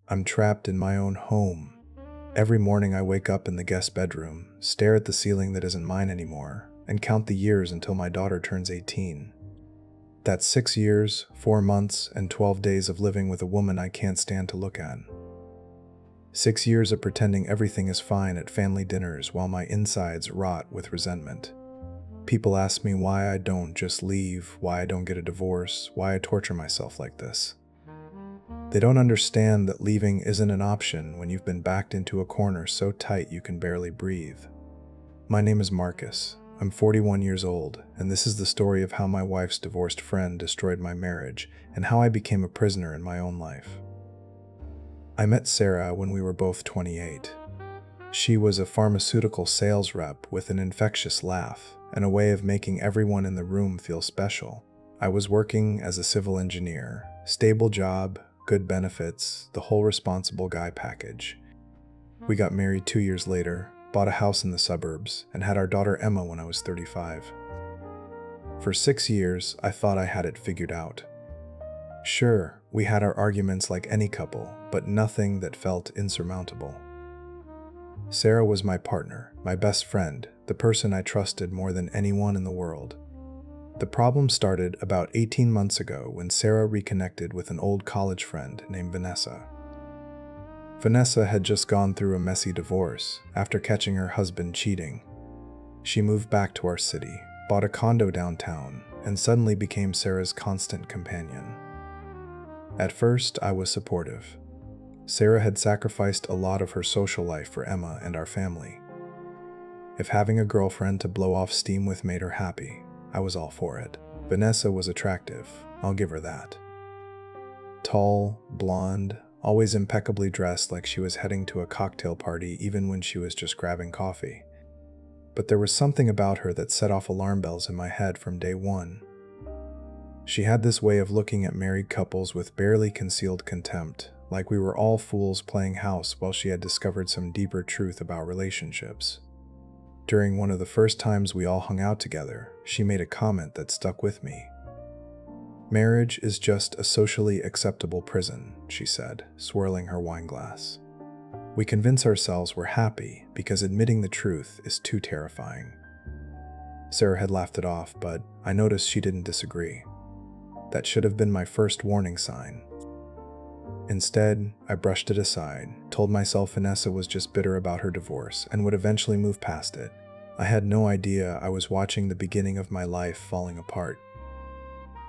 I'm trapped in my own home. Every morning I wake up in the guest bedroom, stare at the ceiling that isn't mine anymore, and count the years until my daughter turns 18. That's 6 years, 4 months, and 12 days of living with a woman I can't stand to look at. 6 years of pretending everything is fine at family dinners while my insides rot with resentment. People ask me why I don't just leave, why I don't get a divorce, why I torture myself like this. They don't understand that leaving isn't an option when you've been backed into a corner so tight you can barely breathe. My name is Marcus. I'm 41 years old, and this is the story of how my wife's divorced friend destroyed my marriage and how I became a prisoner in my own life. I met Sarah when we were both 28. She was a pharmaceutical sales rep with an infectious laugh and a way of making everyone in the room feel special. I was working as a civil engineer, stable job, good benefits, the whole responsible guy package. We got married 2 years later, bought a house in the suburbs, and had our daughter Emma when I was 35. For 6 years, I thought I had it figured out. Sure, we had our arguments like any couple, but nothing that felt insurmountable. Sarah was my partner, my best friend, the person I trusted more than anyone in the world. The problem started about 18 months ago when Sarah reconnected with an old college friend named Vanessa. Vanessa had just gone through a messy divorce after catching her husband cheating. She moved back to our city, bought a condo downtown, and suddenly became Sarah's constant companion. At first, I was supportive. Sarah had sacrificed a lot of her social life for Emma and our family. If having a girlfriend to blow off steam with made her happy, I was all for it. Vanessa was attractive, I'll give her that. Tall, blonde, always impeccably dressed like she was heading to a cocktail party even when she was just grabbing coffee. But there was something about her that set off alarm bells in my head from day one. She had this way of looking at married couples with barely concealed contempt, like we were all fools playing house while she had discovered some deeper truth about relationships. During one of the first times we all hung out together, she made a comment that stuck with me. "Marriage is just a socially acceptable prison," she said, swirling her wine glass. "We convince ourselves we're happy because admitting the truth is too terrifying." Sarah had laughed it off, but I noticed she didn't disagree. That should have been my first warning sign. Instead, I brushed it aside, told myself Vanessa was just bitter about her divorce and would eventually move past it. I had no idea I was watching the beginning of my life falling apart.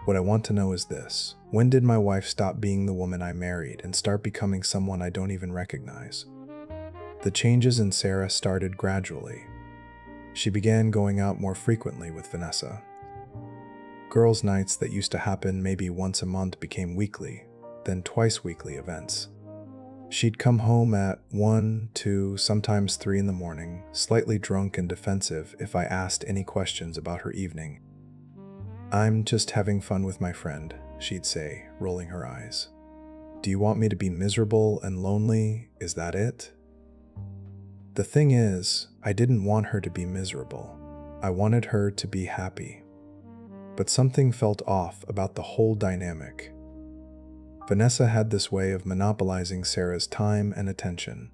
What I want to know is this: when did my wife stop being the woman I married and start becoming someone I don't even recognize? The changes in Sarah started gradually. She began going out more frequently with Vanessa. Girls' nights that used to happen maybe once a month became weekly, then twice weekly events. She'd come home at 1, 2, sometimes 3 in the morning, slightly drunk and defensive if I asked any questions about her evening. "I'm just having fun with my friend," she'd say, rolling her eyes. "Do you want me to be miserable and lonely? Is that it?" The thing is, I didn't want her to be miserable. I wanted her to be happy. But something felt off about the whole dynamic. Vanessa had this way of monopolizing Sarah's time and attention.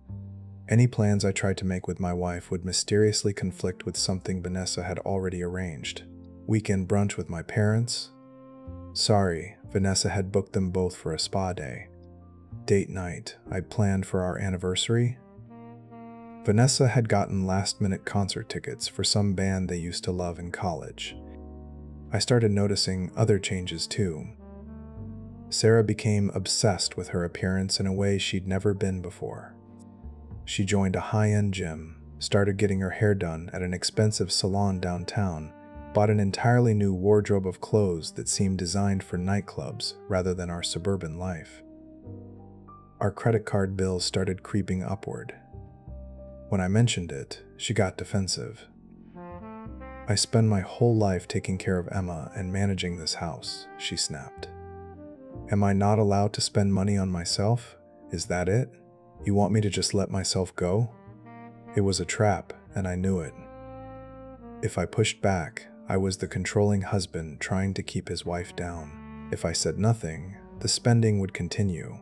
Any plans I tried to make with my wife would mysteriously conflict with something Vanessa had already arranged. Weekend brunch with my parents? Sorry, Vanessa had booked them both for a spa day. Date night I'd planned for our anniversary? Vanessa had gotten last-minute concert tickets for some band they used to love in college. I started noticing other changes too. Sarah became obsessed with her appearance in a way she'd never been before. She joined a high-end gym, started getting her hair done at an expensive salon downtown, bought an entirely new wardrobe of clothes that seemed designed for nightclubs rather than our suburban life. Our credit card bills started creeping upward. When I mentioned it, she got defensive. "I spend my whole life taking care of Emma and managing this house," she snapped. "Am I not allowed to spend money on myself? Is that it? You want me to just let myself go?" It was a trap, and I knew it. If I pushed back, I was the controlling husband trying to keep his wife down. If I said nothing, the spending would continue.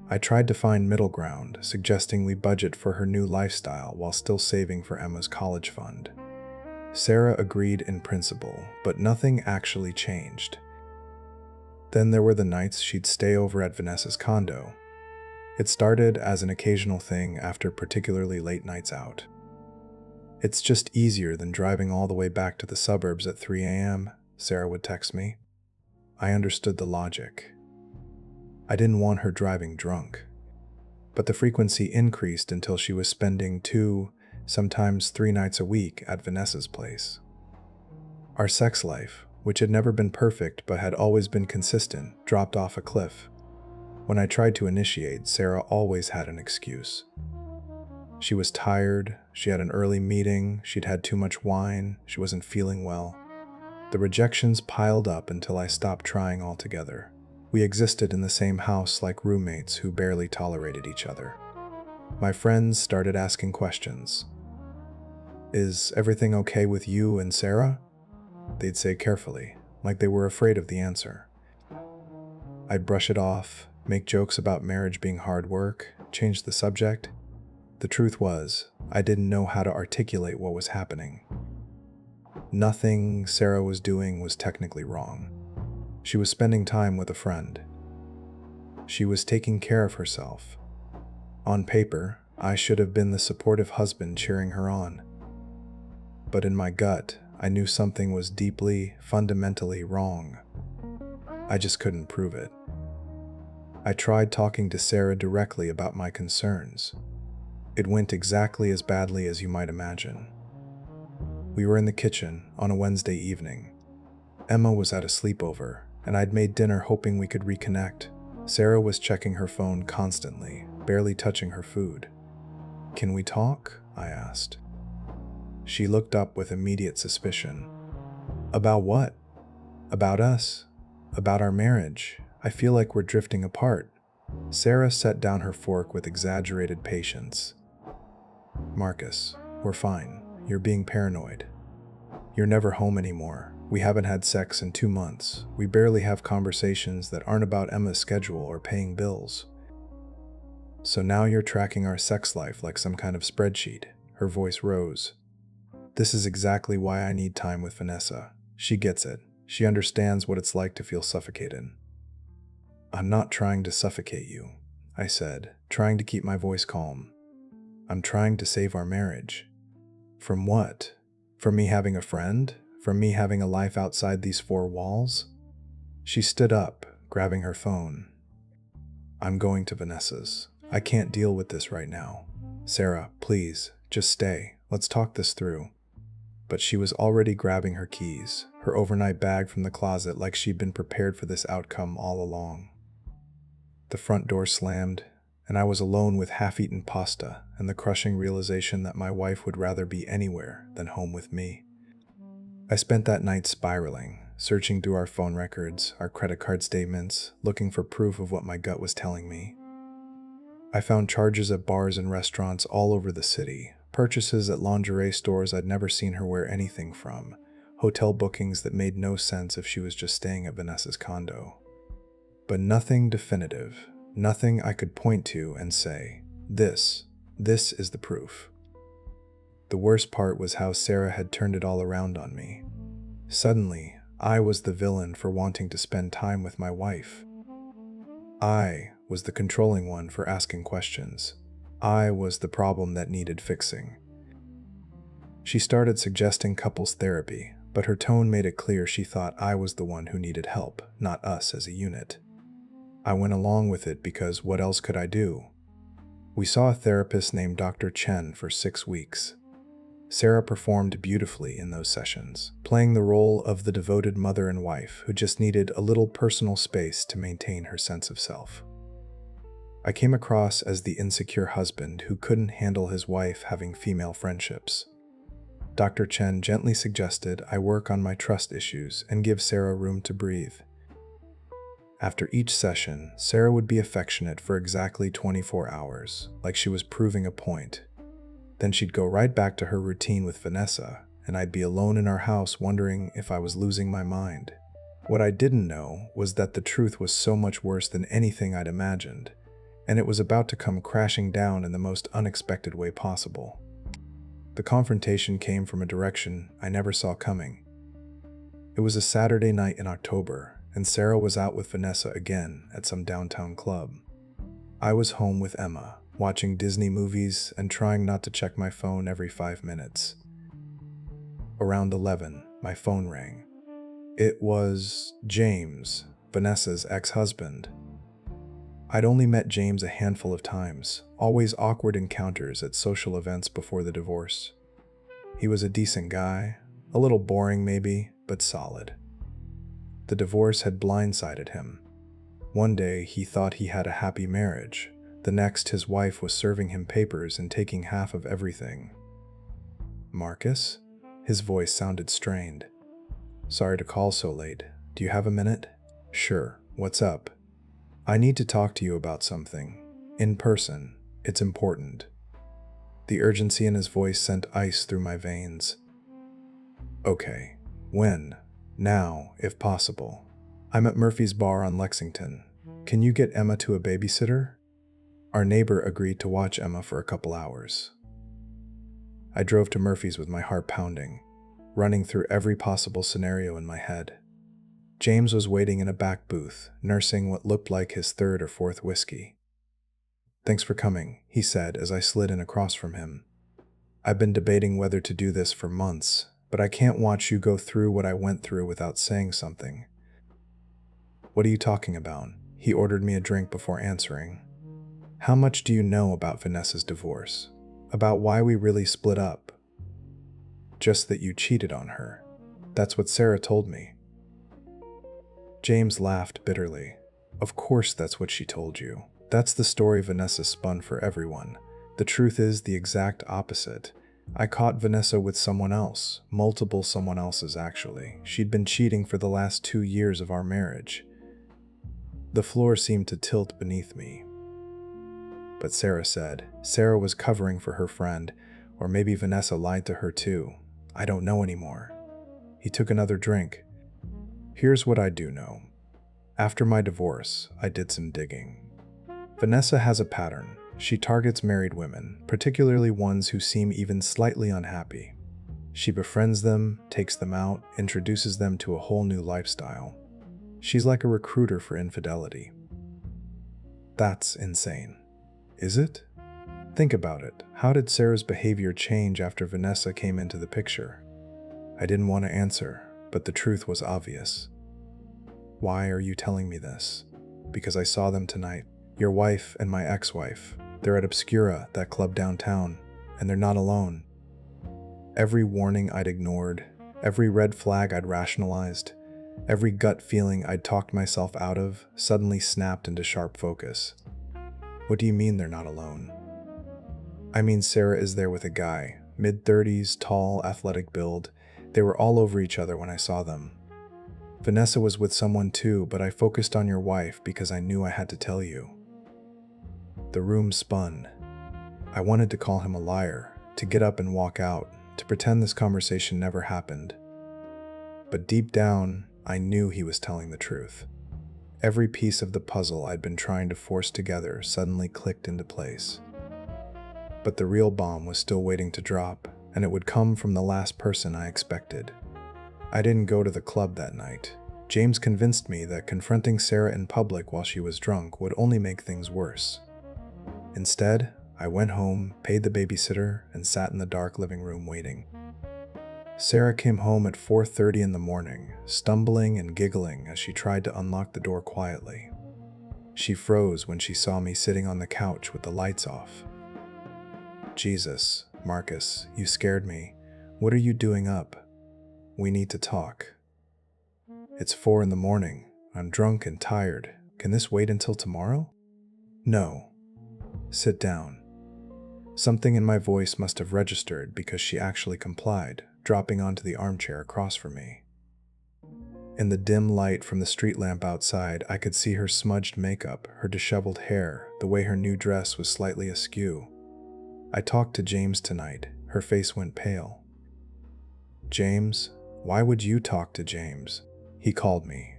I tried to find middle ground, suggesting we budget for her new lifestyle while still saving for Emma's college fund. Sarah agreed in principle, but nothing actually changed. Then there were the nights she'd stay over at Vanessa's condo. It started as an occasional thing after particularly late nights out. "It's just easier than driving all the way back to the suburbs at 3 a.m., Sarah would text me. I understood the logic. I didn't want her driving drunk. But the frequency increased until she was spending 2, sometimes 3 nights a week at Vanessa's place. Our sex life, which had never been perfect but had always been consistent, dropped off a cliff. When I tried to initiate, Sarah always had an excuse. She was tired, she had an early meeting, she'd had too much wine, she wasn't feeling well. The rejections piled up until I stopped trying altogether. We existed in the same house like roommates who barely tolerated each other. My friends started asking questions. "Is everything okay with you and Sarah?" They'd say carefully, like they were afraid of the answer. I'd brush it off, make jokes about marriage being hard work, change the subject. The truth was, I didn't know how to articulate what was happening. Nothing Sarah was doing was technically wrong. She was spending time with a friend. She was taking care of herself. On paper, I should have been the supportive husband cheering her on. But in my gut, I knew something was deeply, fundamentally wrong. I just couldn't prove it. I tried talking to Sarah directly about my concerns. It went exactly as badly as you might imagine. We were in the kitchen on a Wednesday evening. Emma was at a sleepover, and I'd made dinner hoping we could reconnect. Sarah was checking her phone constantly, barely touching her food. "Can we talk?" I asked. She looked up with immediate suspicion. "About what?" "About us. About our marriage. I feel like we're drifting apart." Sarah set down her fork with exaggerated patience. "Marcus, we're fine. You're being paranoid. You're never home anymore. We haven't had sex in 2 months. We barely have conversations that aren't about Emma's schedule or paying bills. So now you're tracking our sex life like some kind of spreadsheet." Her voice rose. "This is exactly why I need time with Vanessa. She gets it. She understands what it's like to feel suffocated." "I'm not trying to suffocate you," I said, trying to keep my voice calm. "I'm trying to save our marriage." "From what? From me having a friend? From me having a life outside these 4 walls?" She stood up, grabbing her phone. "I'm going to Vanessa's. I can't deal with this right now. Sarah, please, just stay. Let's talk this through." But she was already grabbing her keys, her overnight bag from the closet like she'd been prepared for this outcome all along. The front door slammed, and I was alone with half-eaten pasta and the crushing realization that my wife would rather be anywhere than home with me. I spent that night spiraling, searching through our phone records, our credit card statements, looking for proof of what my gut was telling me. I found charges at bars and restaurants all over the city, purchases at lingerie stores I'd never seen her wear anything from, hotel bookings that made no sense if she was just staying at Vanessa's condo. But nothing definitive, nothing I could point to and say, this is the proof. The worst part was how Sarah had turned it all around on me. Suddenly, I was the villain for wanting to spend time with my wife. I was the controlling one for asking questions. I was the problem that needed fixing. She started suggesting couples therapy, but her tone made it clear she thought I was the one who needed help, not us as a unit. I went along with it because what else could I do? We saw a therapist named Dr. Chen for 6 weeks. Sarah performed beautifully in those sessions, playing the role of the devoted mother and wife who just needed a little personal space to maintain her sense of self. I came across as the insecure husband who couldn't handle his wife having female friendships. Dr. Chen gently suggested I work on my trust issues and give Sarah room to breathe. After each session, Sarah would be affectionate for exactly 24 hours, like she was proving a point. Then she'd go right back to her routine with Vanessa, and I'd be alone in our house wondering if I was losing my mind. What I didn't know was that the truth was so much worse than anything I'd imagined. and it was about to come crashing down in the most unexpected way possible. The confrontation came from a direction I never saw coming. It was a Saturday night in October, and Sarah was out with Vanessa again at some downtown club. I was home with Emma, watching Disney movies and trying not to check my phone every 5 minutes. Around 11, my phone rang. It was James, Vanessa's ex-husband. I'd only met James a handful of times, always awkward encounters at social events before the divorce. He was a decent guy, a little boring maybe, but solid. The divorce had blindsided him. One day he thought he had a happy marriage. The next, his wife was serving him papers and taking half of everything. Marcus? His voice sounded strained. Sorry to call so late. Do you have a minute? Sure. What's up? I need to talk to you about something. In person. It's important. The urgency in his voice sent ice through my veins. Okay. When? Now, if possible. I'm at Murphy's Bar on Lexington. Can you get Emma to a babysitter? Our neighbor agreed to watch Emma for a couple hours. I drove to Murphy's with my heart pounding, running through every possible scenario in my head. James was waiting in a back booth, nursing what looked like his third or fourth whiskey. Thanks for coming, he said as I slid in across from him. I've been debating whether to do this for months, but I can't watch you go through what I went through without saying something. What are you talking about? He ordered me a drink before answering. How much do you know about Vanessa's divorce? About why we really split up? Just that you cheated on her. That's what Sarah told me. James laughed bitterly. Of course that's what she told you. That's the story Vanessa spun for everyone. The truth is the exact opposite. I caught Vanessa with someone else, multiple someone else's actually. She'd been cheating for the last 2 years of our marriage. The floor seemed to tilt beneath me. But Sarah said, Sarah was covering for her friend, or maybe Vanessa lied to her too. I don't know anymore. He took another drink. Here's what I do know. After my divorce, I did some digging. Vanessa has a pattern. She targets married women, particularly ones who seem even slightly unhappy. She befriends them, takes them out, introduces them to a whole new lifestyle. She's like a recruiter for infidelity. That's insane. Is it? Think about it. How did Sarah's behavior change after Vanessa came into the picture? I didn't want to answer, but the truth was obvious. Why are you telling me this? Because I saw them tonight. Your wife and my ex-wife. They're at Obscura, that club downtown, and they're not alone. Every warning I'd ignored, every red flag I'd rationalized, every gut feeling I'd talked myself out of suddenly snapped into sharp focus. What do you mean they're not alone? I mean Sarah is there with a guy, mid-30s, tall, athletic build. They were all over each other when I saw them. Vanessa was with someone too, but I focused on your wife because I knew I had to tell you. The room spun. I wanted to call him a liar, to get up and walk out, to pretend this conversation never happened. But deep down, I knew he was telling the truth. Every piece of the puzzle I'd been trying to force together suddenly clicked into place. But the real bomb was still waiting to drop, and it would come from the last person I expected. I didn't go to the club that night. James convinced me that confronting Sarah in public while she was drunk would only make things worse. Instead, I went home, paid the babysitter, and sat in the dark living room waiting. Sarah came home at 4:30 in the morning, stumbling and giggling as she tried to unlock the door quietly. She froze when she saw me sitting on the couch with the lights off. Jesus, Marcus, you scared me. What are you doing up? We need to talk. It's 4 in the morning. I'm drunk and tired. Can this wait until tomorrow? No. Sit down. Something in my voice must have registered because she actually complied, dropping onto the armchair across from me. In the dim light from the street lamp outside, I could see her smudged makeup, her disheveled hair, the way her new dress was slightly askew. I talked to James tonight. Her face went pale. James? Why would you talk to James? He called me.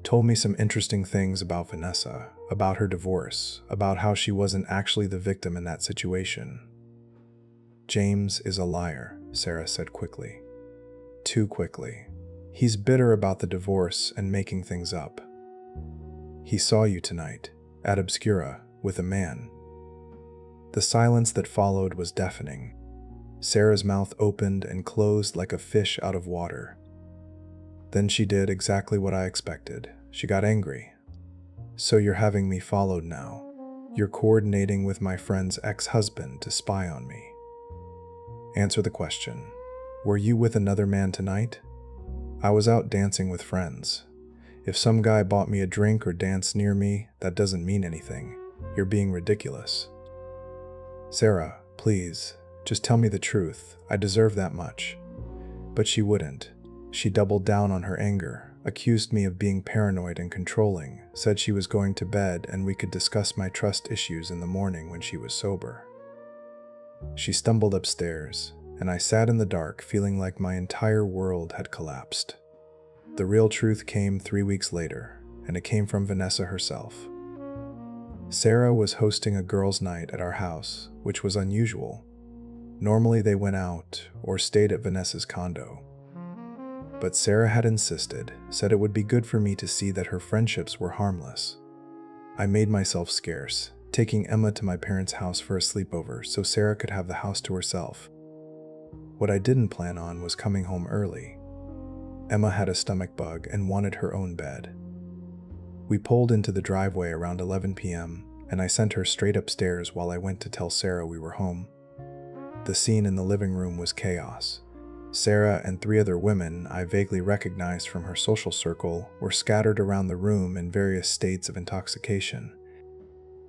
told me some interesting things about Vanessa, about her divorce, about how she wasn't actually the victim in that situation. James is a liar, Sarah said quickly. Too quickly. He's bitter about the divorce and making things up. He saw you tonight, at Obscura, with a man. The silence that followed was deafening. Sarah's mouth opened and closed like a fish out of water. Then she did exactly what I expected. She got angry. So you're having me followed now. You're coordinating with my friend's ex-husband to spy on me. Answer the question. Were you with another man tonight? I was out dancing with friends. If some guy bought me a drink or danced near me, that doesn't mean anything. You're being ridiculous. Sarah, please, just tell me the truth. I deserve that much. But she wouldn't. She doubled down on her anger, accused me of being paranoid and controlling, said she was going to bed and we could discuss my trust issues in the morning when she was sober. She stumbled upstairs, and I sat in the dark feeling like my entire world had collapsed. The real truth came 3 weeks later, and it came from Vanessa herself. Sarah was hosting a girls' night at our house, which was unusual. Normally they went out or stayed at Vanessa's condo. But Sarah had insisted, said it would be good for me to see that her friendships were harmless. I made myself scarce, taking Emma to my parents' house for a sleepover so Sarah could have the house to herself. What I didn't plan on was coming home early. Emma had a stomach bug and wanted her own bed. We pulled into the driveway around 11 p.m., and I sent her straight upstairs while I went to tell Sarah we were home. The scene in the living room was chaos. Sarah and 3 other women I vaguely recognized from her social circle were scattered around the room in various states of intoxication.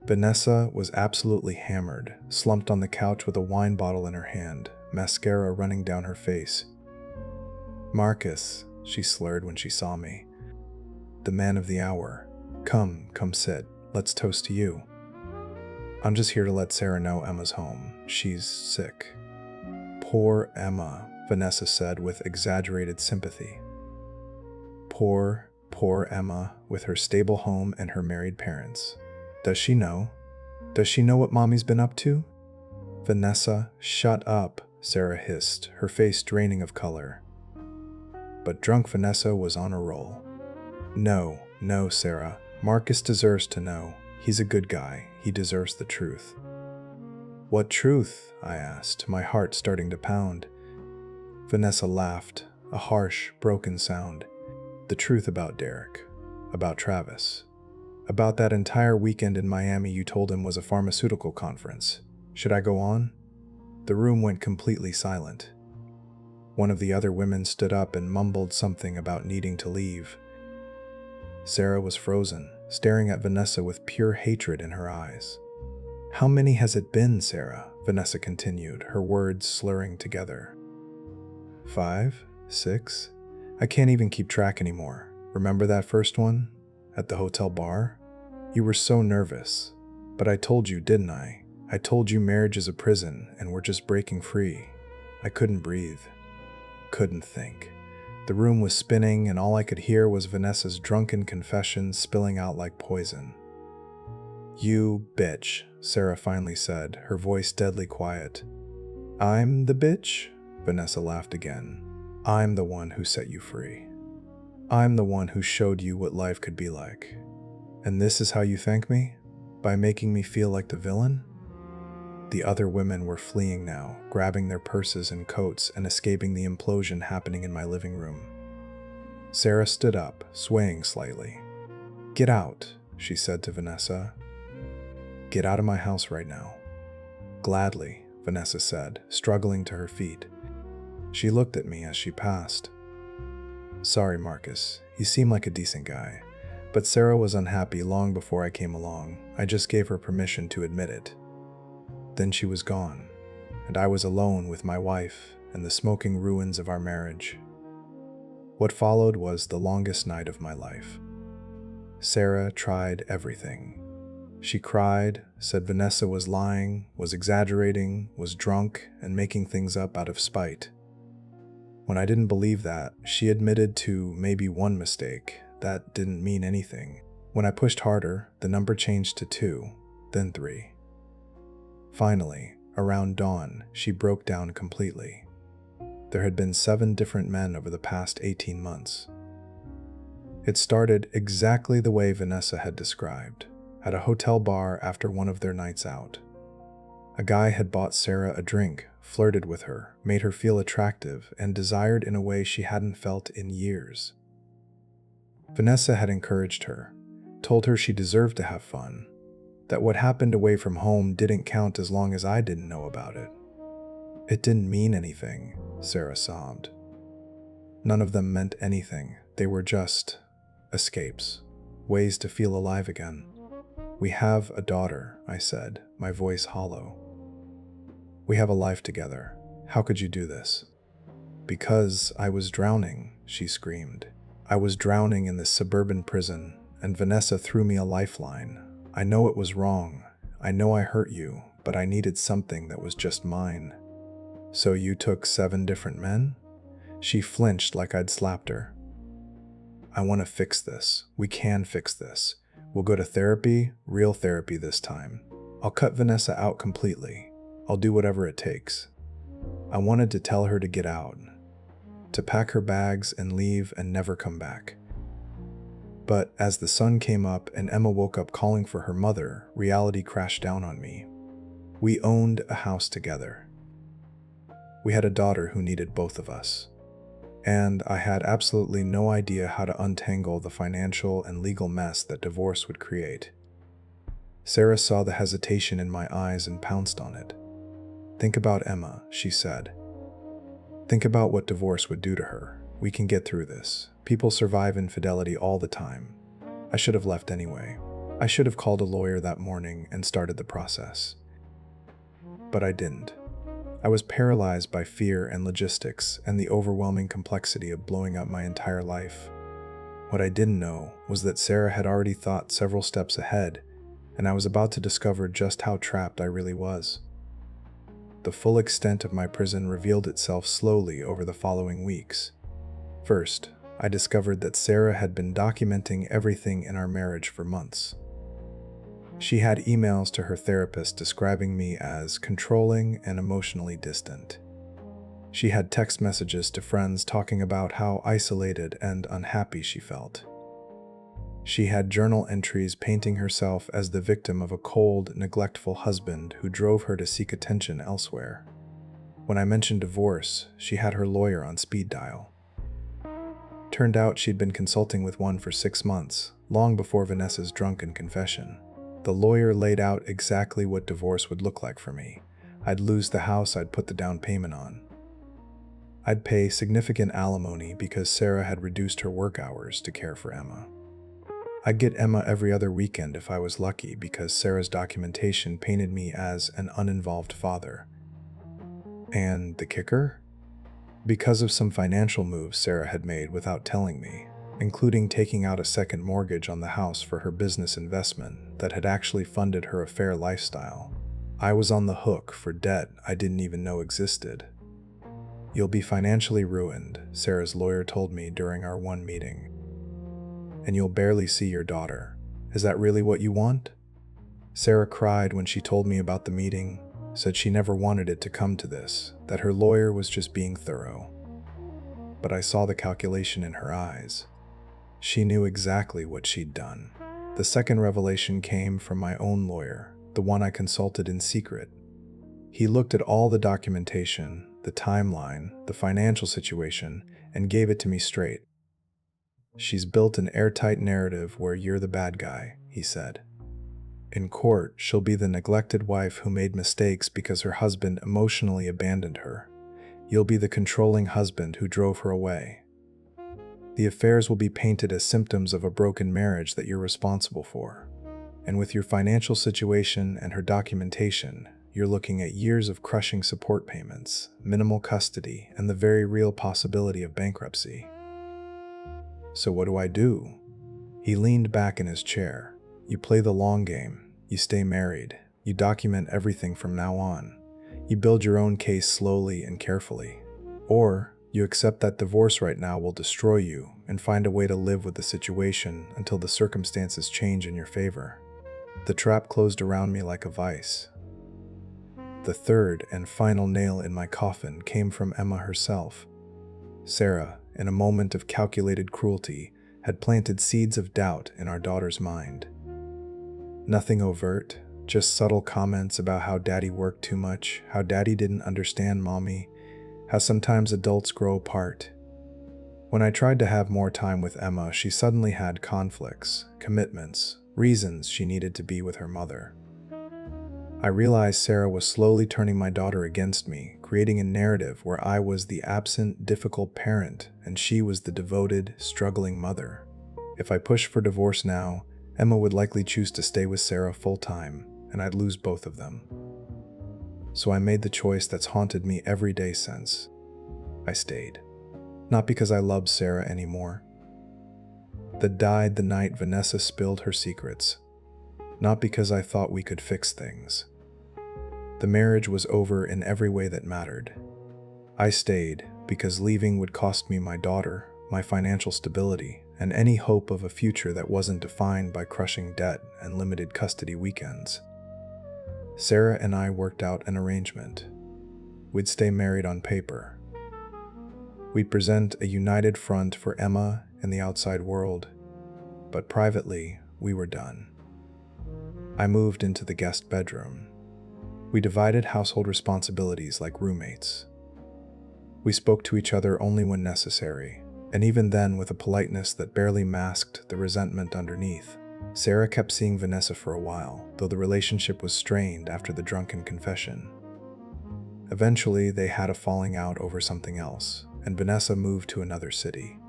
Vanessa was absolutely hammered, slumped on the couch with a wine bottle in her hand, mascara running down her face. "Marcus," she slurred when she saw me. "The man of the hour. Come sit. Let's toast to you." "I'm just here to let Sarah know Emma's home. She's sick." "Poor Emma," Vanessa said with exaggerated sympathy. Poor Emma with her stable home and her married parents. Does she know? Does she know what Mommy's been up to? "Vanessa, shut up," Sarah hissed, her face draining of color. But drunk Vanessa was on a roll. No, Sarah. Marcus deserves to know. He's a good guy. He deserves the truth." "What truth?" I asked, my heart starting to pound. Vanessa laughed, a harsh, broken sound. "The truth about Derek. About Travis. About that entire weekend in Miami you told him was a pharmaceutical conference. Should I go on?" The room went completely silent. One of the other women stood up and mumbled something about needing to leave. Sarah was frozen, staring at Vanessa with pure hatred in her eyes. "How many has it been, Sarah?" Vanessa continued, her words slurring together. 5, 6? I can't even keep track anymore. Remember that first one? At the hotel bar? You were so nervous. But I told you, didn't I? I told you marriage is a prison and we're just breaking free. I couldn't breathe. Couldn't think. The room was spinning and all I could hear was Vanessa's drunken confessions spilling out like poison. "You bitch," Sarah finally said, her voice deadly quiet. "I'm the bitch?" Vanessa laughed again. "I'm the one who set you free. I'm the one who showed you what life could be like. And this is how you thank me? By making me feel like the villain?" The other women were fleeing now, grabbing their purses and coats and escaping the implosion happening in my living room. Sarah stood up, swaying slightly. "Get out," she said to Vanessa. "Get out of my house right now." "Gladly," Vanessa said, struggling to her feet. She looked at me as she passed. "Sorry, Marcus. You seem like a decent guy. But Sarah was unhappy long before I came along. I just gave her permission to admit it." Then she was gone, and I was alone with my wife and the smoking ruins of our marriage. What followed was the longest night of my life. Sarah tried everything. She cried, said Vanessa was lying, was exaggerating, was drunk, and making things up out of spite. When I didn't believe that, she admitted to maybe one mistake, that didn't mean anything. When I pushed harder, the number changed to 2, then 3. Finally, around dawn, she broke down completely. There had been 7 different men over the past 18 months. It started exactly the way Vanessa had described, at a hotel bar after one of their nights out. A guy had bought Sarah a drink, flirted with her, made her feel attractive, and desired in a way she hadn't felt in years. Vanessa had encouraged her, told her she deserved to have fun, that what happened away from home didn't count as long as I didn't know about it. It didn't mean anything, Sarah sobbed. None of them meant anything. They were just escapes, ways to feel alive again. We have a daughter, I said, my voice hollow. We have a life together. How could you do this? Because I was drowning, she screamed. I was drowning in this suburban prison, and Vanessa threw me a lifeline. I know it was wrong. I know I hurt you, but I needed something that was just mine. So you took 7 different men? She flinched like I'd slapped her. I want to fix this. We can fix this. We'll go to therapy, real therapy this time. I'll cut Vanessa out completely. I'll do whatever it takes. I wanted to tell her to get out, to pack her bags and leave and never come back. But as the sun came up and Emma woke up calling for her mother, reality crashed down on me. We owned a house together. We had a daughter who needed both of us. And I had absolutely no idea how to untangle the financial and legal mess that divorce would create. Sarah saw the hesitation in my eyes and pounced on it. Think about Emma, she said. Think about what divorce would do to her. We can get through this. People survive infidelity all the time. I should have left anyway. I should have called a lawyer that morning and started the process. But I didn't. I was paralyzed by fear and logistics and the overwhelming complexity of blowing up my entire life. What I didn't know was that Sarah had already thought several steps ahead, and I was about to discover just how trapped I really was. The full extent of my prison revealed itself slowly over the following weeks. First, I discovered that Sarah had been documenting everything in our marriage for months. She had emails to her therapist describing me as controlling and emotionally distant. She had text messages to friends talking about how isolated and unhappy she felt. She had journal entries painting herself as the victim of a cold, neglectful husband who drove her to seek attention elsewhere. When I mentioned divorce, she had her lawyer on speed dial. Turned out she'd been consulting with one for 6 months, long before Vanessa's drunken confession. The lawyer laid out exactly what divorce would look like for me. I'd lose the house I'd put the down payment on. I'd pay significant alimony because Sarah had reduced her work hours to care for Emma. I'd get Emma every other weekend if I was lucky because Sarah's documentation painted me as an uninvolved father. And the kicker? Because of some financial moves Sarah had made without telling me, including taking out a second mortgage on the house for her business investment that had actually funded her affair lifestyle, I was on the hook for debt I didn't even know existed. You'll be financially ruined, Sarah's lawyer told me during our one meeting. And you'll barely see your daughter. Is that really what you want? Sarah cried when she told me about the meeting, said she never wanted it to come to this, that her lawyer was just being thorough. But I saw the calculation in her eyes. She knew exactly what she'd done. The second revelation came from my own lawyer, the one I consulted in secret. He looked at all the documentation, the timeline, the financial situation, and gave it to me straight. She's built an airtight narrative where you're the bad guy, he said. In court, she'll be the neglected wife who made mistakes because her husband emotionally abandoned her. You'll be the controlling husband who drove her away. The affairs will be painted as symptoms of a broken marriage that you're responsible for. And with your financial situation and her documentation, you're looking at years of crushing support payments, minimal custody, and the very real possibility of bankruptcy. So what do I do? He leaned back in his chair. You play the long game. You stay married. You document everything from now on. You build your own case slowly and carefully. Or You accept that divorce right now will destroy you and find a way to live with the situation until the circumstances change in your favor. The trap closed around me like a vice. The third and final nail in my coffin came from Emma herself. Sarah, in a moment of calculated cruelty, had planted seeds of doubt in our daughter's mind. Nothing overt, just subtle comments about how daddy worked too much, how daddy didn't understand mommy, how sometimes adults grow apart. When I tried to have more time with Emma, she suddenly had conflicts, commitments, reasons she needed to be with her mother. I realized Sarah was slowly turning my daughter against me, creating a narrative where I was the absent, difficult parent and she was the devoted, struggling mother. If I pushed for divorce now, Emma would likely choose to stay with Sarah full-time, and I'd lose both of them. So I made the choice that's haunted me every day since. I stayed. Not because I loved Sarah anymore. That died the night Vanessa spilled her secrets. Not because I thought we could fix things. The marriage was over in every way that mattered. I stayed because leaving would cost me my daughter, my financial stability, and any hope of a future that wasn't defined by crushing debt and limited custody weekends. Sarah and I worked out an arrangement. We'd stay married on paper. We'd present a united front for Emma and the outside world, but privately, we were done. I moved into the guest bedroom. We divided household responsibilities like roommates. We spoke to each other only when necessary, and even then with a politeness that barely masked the resentment underneath. Sarah kept seeing Vanessa for a while, though the relationship was strained after the drunken confession. Eventually, they had a falling out over something else, and Vanessa moved to another city.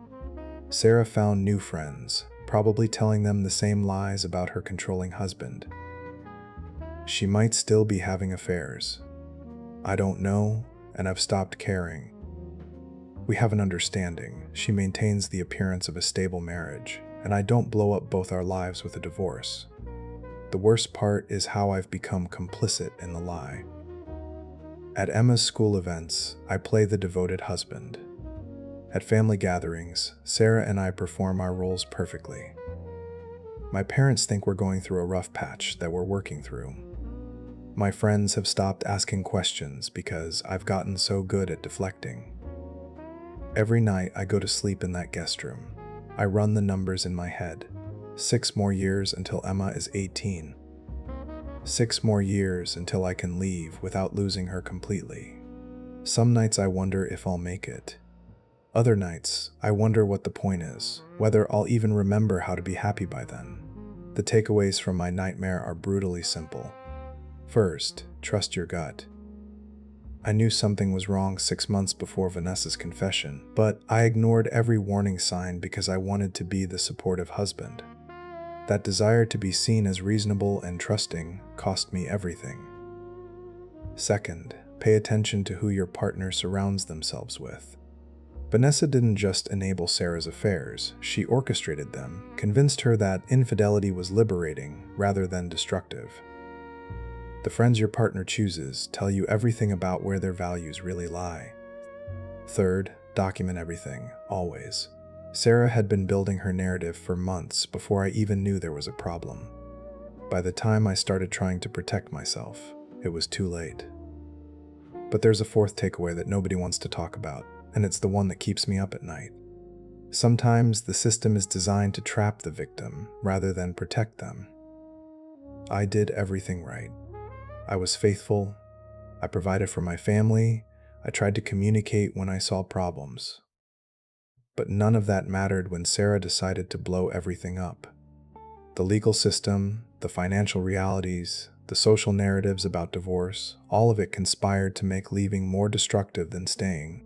Sarah found new friends, probably telling them the same lies about her controlling husband. She might still be having affairs. I don't know, and I've stopped caring. We have an understanding. She maintains the appearance of a stable marriage, and I don't blow up both our lives with a divorce. The worst part is how I've become complicit in the lie. At Emma's school events, I play the devoted husband. At family gatherings, Sarah and I perform our roles perfectly. My parents think we're going through a rough patch that we're working through. My friends have stopped asking questions because I've gotten so good at deflecting. Every night I go to sleep in that guest room. I run the numbers in my head. 6 more years until Emma is 18. 6 more years until I can leave without losing her completely. Some nights I wonder if I'll make it. Other nights, I wonder what the point is, whether I'll even remember how to be happy by then. The takeaways from my nightmare are brutally simple. First, trust your gut. I knew something was wrong 6 months before Vanessa's confession, but I ignored every warning sign because I wanted to be the supportive husband. That desire to be seen as reasonable and trusting cost me everything. Second, pay attention to who your partner surrounds themselves with. Vanessa didn't just enable Sarah's affairs, she orchestrated them, convinced her that infidelity was liberating rather than destructive. The friends your partner chooses tell you everything about where their values really lie. Third, document everything, always. Sarah had been building her narrative for months before I even knew there was a problem. By the time I started trying to protect myself, it was too late. But there's a fourth takeaway that nobody wants to talk about, and it's the one that keeps me up at night. Sometimes the system is designed to trap the victim rather than protect them. I did everything right. I was faithful, I provided for my family, I tried to communicate when I saw problems. But none of that mattered when Sarah decided to blow everything up. The legal system, the financial realities, the social narratives about divorce, all of it conspired to make leaving more destructive than staying.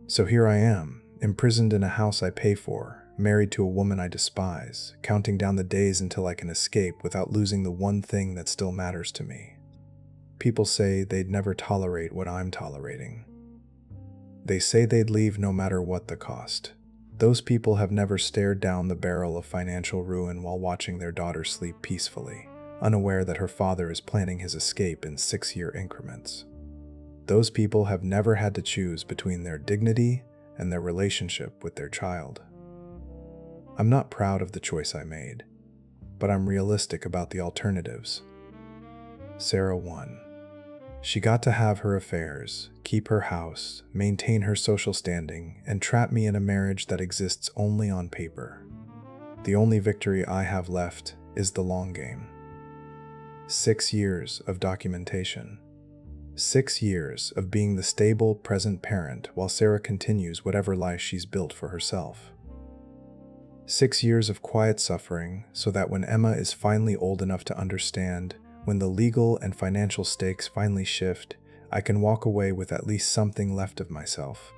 So here I am, imprisoned in a house I pay for, married to a woman I despise, counting down the days until I can escape without losing the one thing that still matters to me. People say they'd never tolerate what I'm tolerating. They say they'd leave no matter what the cost. Those people have never stared down the barrel of financial ruin while watching their daughter sleep peacefully, unaware that her father is planning his escape in 6-year increments. Those people have never had to choose between their dignity and their relationship with their child. I'm not proud of the choice I made, but I'm realistic about the alternatives. Sarah 1. She got to have her affairs, keep her house, maintain her social standing, and trap me in a marriage that exists only on paper. The only victory I have left is the long game. 6 years of documentation. 6 years of being the stable, present parent while Sarah continues whatever life she's built for herself. 6 years of quiet suffering so that when Emma is finally old enough to understand, when the legal and financial stakes finally shift, I can walk away with at least something left of myself.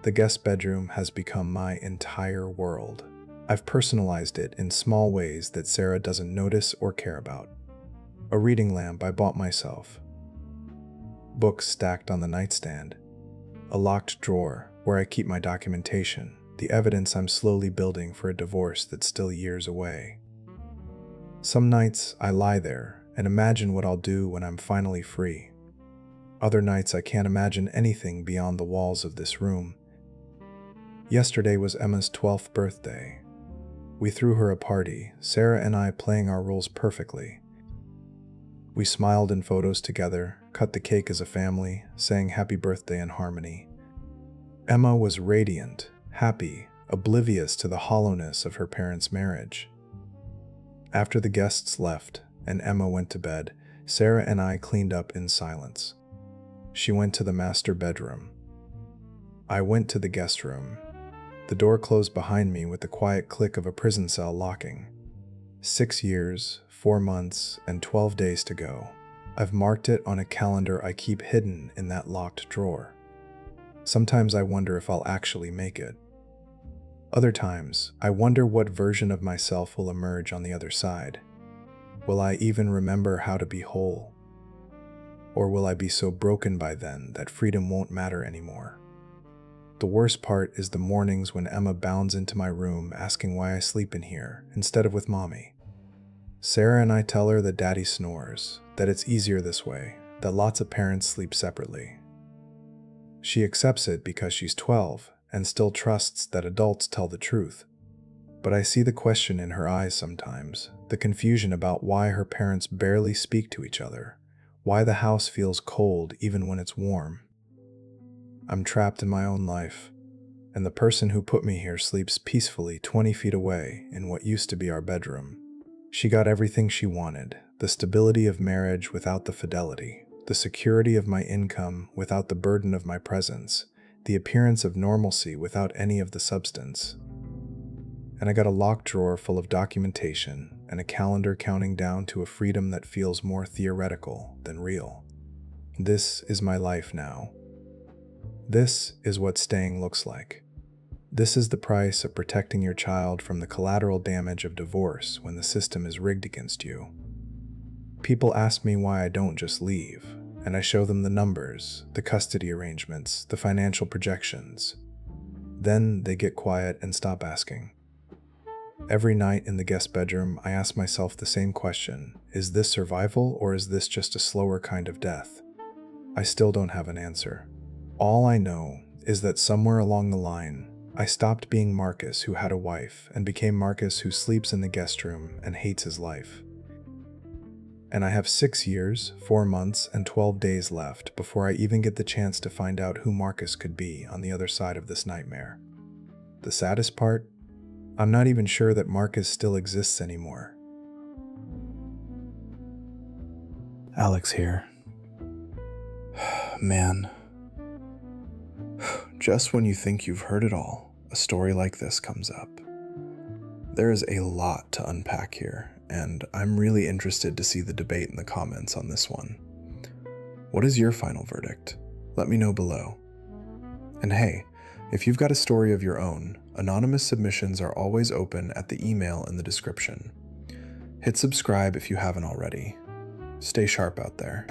The guest bedroom has become my entire world. I've personalized it in small ways that Sarah doesn't notice or care about. A reading lamp I bought myself. Books stacked on the nightstand. A locked drawer where I keep my documentation, the evidence I'm slowly building for a divorce that's still years away. Some nights I lie there and imagine what I'll do when I'm finally free. Other nights I can't imagine anything beyond the walls of this room. Yesterday was Emma's 12th birthday. We threw her a party, Sarah and I playing our roles perfectly. We smiled in photos together, cut the cake as a family, sang happy birthday in harmony. Emma was radiant, happy, oblivious to the hollowness of her parents' marriage. After the guests left and Emma went to bed, Sarah and I cleaned up in silence. She went to the master bedroom. I went to the guest room. The door closed behind me with the quiet click of a prison cell locking. 6 years, 4 months, and 12 days to go. I've marked it on a calendar I keep hidden in that locked drawer. Sometimes I wonder if I'll actually make it. Other times, I wonder what version of myself will emerge on the other side. Will I even remember how to be whole? Or will I be so broken by then that freedom won't matter anymore? The worst part is the mornings when Emma bounds into my room asking why I sleep in here instead of with mommy. Sarah and I tell her that daddy snores, that it's easier this way, that lots of parents sleep separately. She accepts it because she's 12 and still trusts that adults tell the truth. But I see the question in her eyes sometimes, the confusion about why her parents barely speak to each other, why the house feels cold even when it's warm. I'm trapped in my own life, and the person who put me here sleeps peacefully 20 feet away in what used to be our bedroom. She got everything she wanted, the stability of marriage without the fidelity, the security of my income without the burden of my presence, the appearance of normalcy without any of the substance. And I got a locked drawer full of documentation and a calendar counting down to a freedom that feels more theoretical than real. This is my life now. This is what staying looks like. This is the price of protecting your child from the collateral damage of divorce when the system is rigged against you. People ask me why I don't just leave, and I show them the numbers, the custody arrangements, the financial projections. Then they get quiet and stop asking. Every night in the guest bedroom, I ask myself the same question: is this survival or is this just a slower kind of death? I still don't have an answer. All I know is that somewhere along the line, I stopped being Marcus who had a wife and became Marcus who sleeps in the guest room and hates his life. And I have 6 years, 4 months, and 12 days left before I even get the chance to find out who Marcus could be on the other side of this nightmare. The saddest part? I'm not even sure that Marcus still exists anymore. Alex here. Man. Just when you think you've heard it all, a story like this comes up. There is a lot to unpack here, and I'm really interested to see the debate in the comments on this one. What is your final verdict? Let me know below. And hey, if you've got a story of your own, anonymous submissions are always open at the email in the description. Hit subscribe if you haven't already. Stay sharp out there.